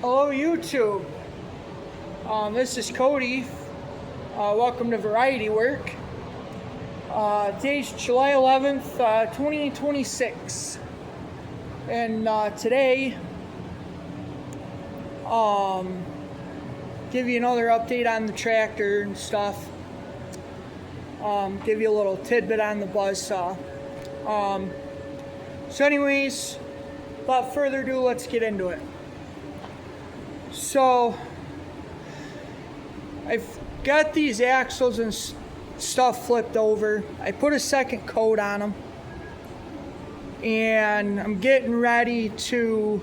Hello YouTube, this is Cody, welcome to Variety Work. Today's July 11th, 2026, and today, give you another update on the tractor and stuff, give you a little tidbit on the buzzsaw. So anyways, without further ado, let's get into it. So I've got these axles and stuff flipped over. I put a second coat on them, and I'm getting ready to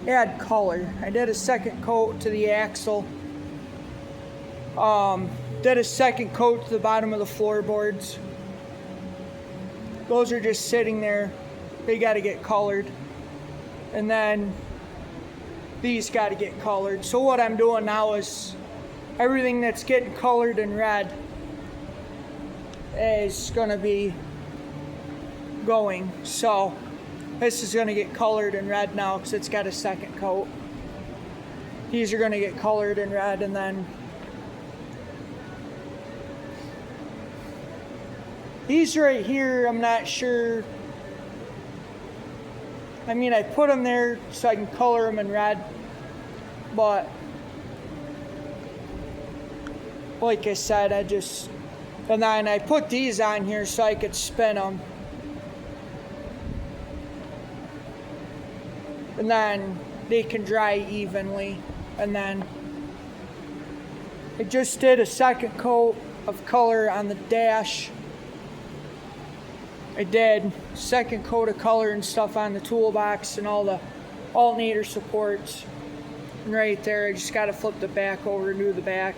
add color. I did a second coat to the axle, did a second coat to the bottom of the floorboards. Those are just sitting there. They got to get colored, and then these got to get colored. So what I'm doing now is everything that's getting colored in red is going to be going. So this is going to get colored in red now because it's got a second coat. These are going to get colored in red, and then these right here, I'm not sure. I mean, I put them there so I can color them in red, but like I said, and then I put these on here so I could spin them. And then they can dry evenly. And then I just did a second coat of color on the dash. I did second coat of color and stuff on the toolbox and all the alternator supports. And right there, I just got to flip the back over and do the back.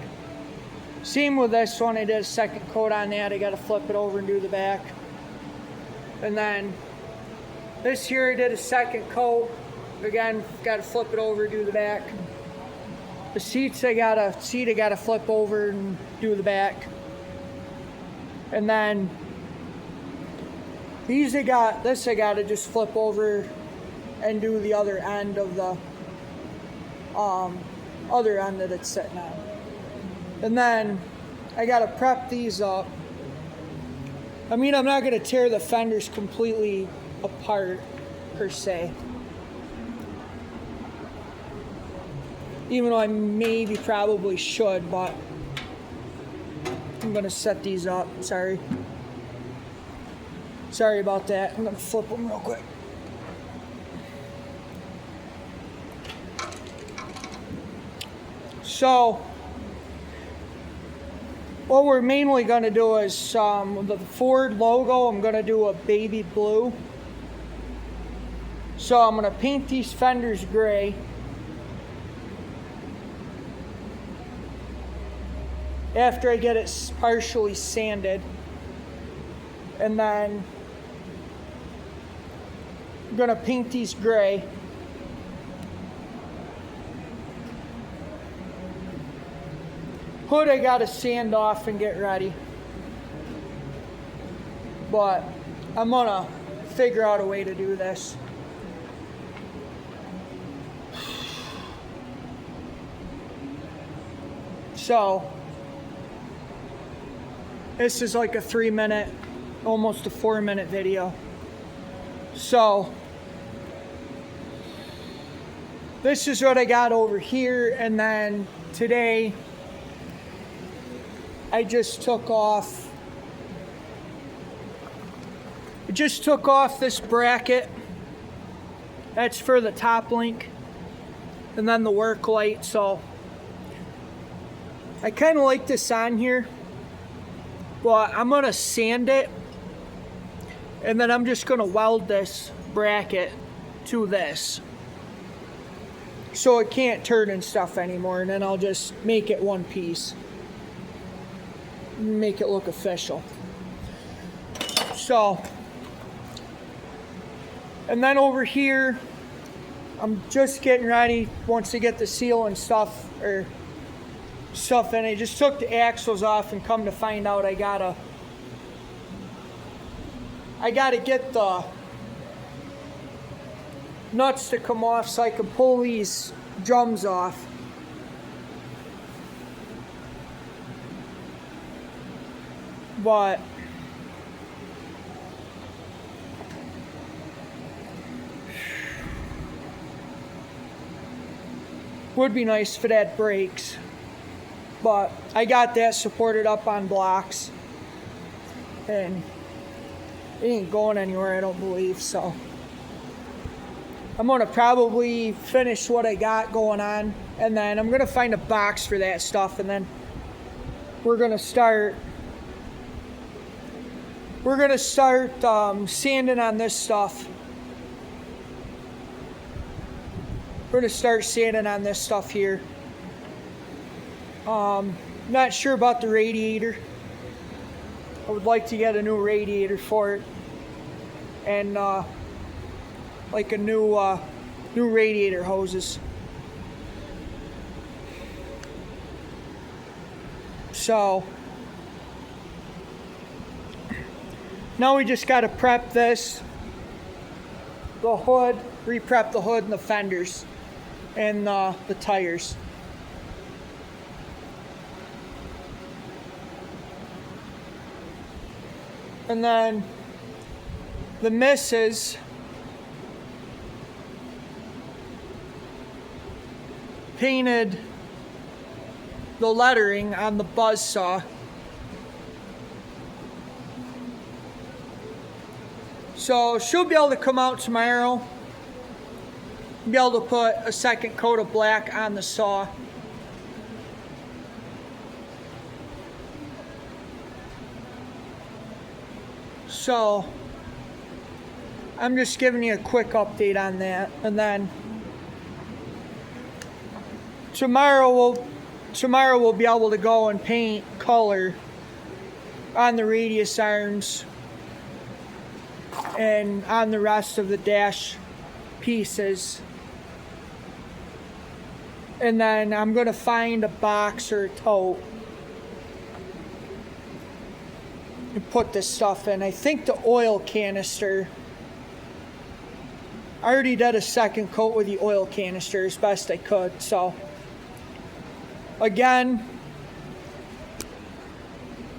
Same with this one, I did a second coat on that. I got to flip it over and do the back. And then this here, I did a second coat. Again, got to flip it over and do the back. The seats, I got to flip over and do the back. And then I got to just flip over and do the other end of the other end that it's sitting on. And then I got to prep these up. I mean, I'm not going to tear the fenders completely apart per se, even though I probably should, but I'm going to set these up. Sorry about that. I'm going to flip them real quick. So, what we're mainly going to do is the Ford logo, I'm going to do a baby blue. So I'm going to paint these fenders gray. After I get it partially sanded. And then I'm going to paint these gray. Hood I got to sand off and get ready. But I'm going to figure out a way to do this. So this is like a 3-minute, almost a 4-minute video. So this is what I got over here, and then today I just took off this bracket. That's for the top link, and then the work light. So I kind of like this on here, but I'm gonna sand it, and then I'm just gonna weld this bracket to this so it can't turn and stuff anymore, and then I'll just make it one piece, make it look official. So, and then over here I'm just getting ready once I get the seal and stuff in. I just took the axles off, and come to find out I gotta get the nuts to come off so I can pull these drums off. But would be nice if it had brakes, but I got that supported up on blocks and it ain't going anywhere, I don't believe. So I'm gonna probably finish what I got going on, and then I'm gonna find a box for that stuff, and then we're gonna start sanding on this stuff. We're gonna start sanding on this stuff here. Not sure about the radiator. I would like to get a new radiator for it, and like a new radiator hoses. So now we just got to prep this, the hood, re-prep the hood and the fenders and the tires. And then the missus painted the lettering on the buzzsaw. So she'll be able to come out tomorrow, be able to put a second coat of black on the saw. So I'm just giving you a quick update on that, and then tomorrow we'll be able to go and paint color on the radius irons and on the rest of the dash pieces. And then I'm going to find a box or a tote and put this stuff in. I think the oil canister, I already did a second coat with the oil canister as best I could. So again,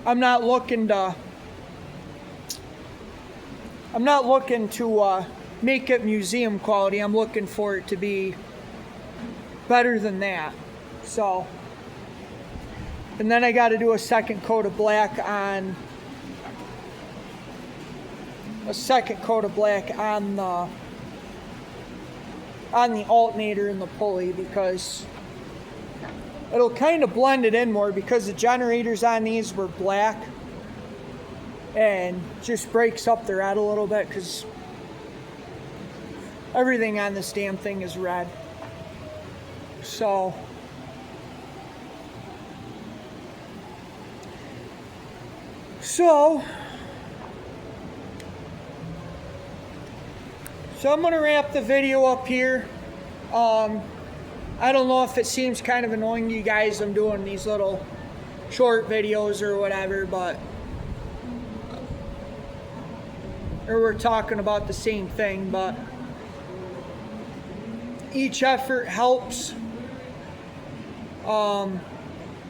I'm not looking to make it museum quality. I'm looking for it to be better than that. So, and then I got to do a second coat of black on the alternator and the pulley, because it'll kind of blend it in more, because the generators on these were black and just breaks up the red a little bit, because everything on this damn thing is red. So I'm going to wrap the video up here. I don't know if it seems kind of annoying to you guys, I'm doing these little short videos or whatever, or we're talking about the same thing, but each effort helps.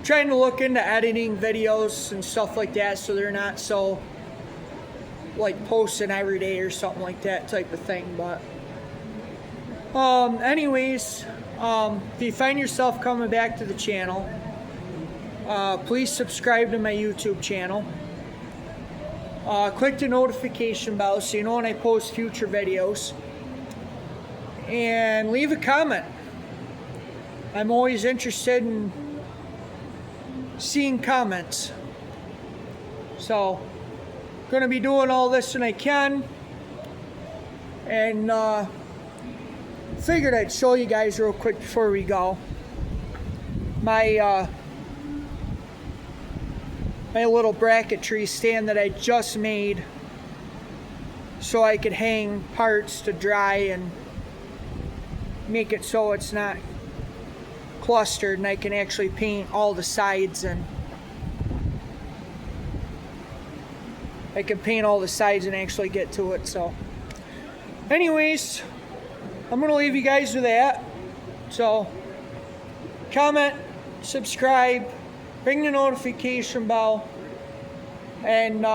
Trying to look into editing videos and stuff like that, so they're not so like posting every day or something like that type of thing. But anyways, if you find yourself coming back to the channel, please subscribe to my YouTube channel. Click the notification bell so you know when I post future videos, and leave a comment. I'm always interested in seeing comments. So going to be doing all this when I can, and figured I'd show you guys real quick before we go my little bracketry stand that I just made so I could hang parts to dry and make it so it's not clustered, and I can actually paint all the sides, and I can paint all the sides and actually get to it. So anyways, I'm going to leave you guys with that. So, comment, subscribe, ring the notification bell, and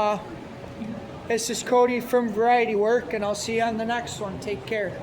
this is Cody from Variety Work, and I'll see you on the next one. Take care.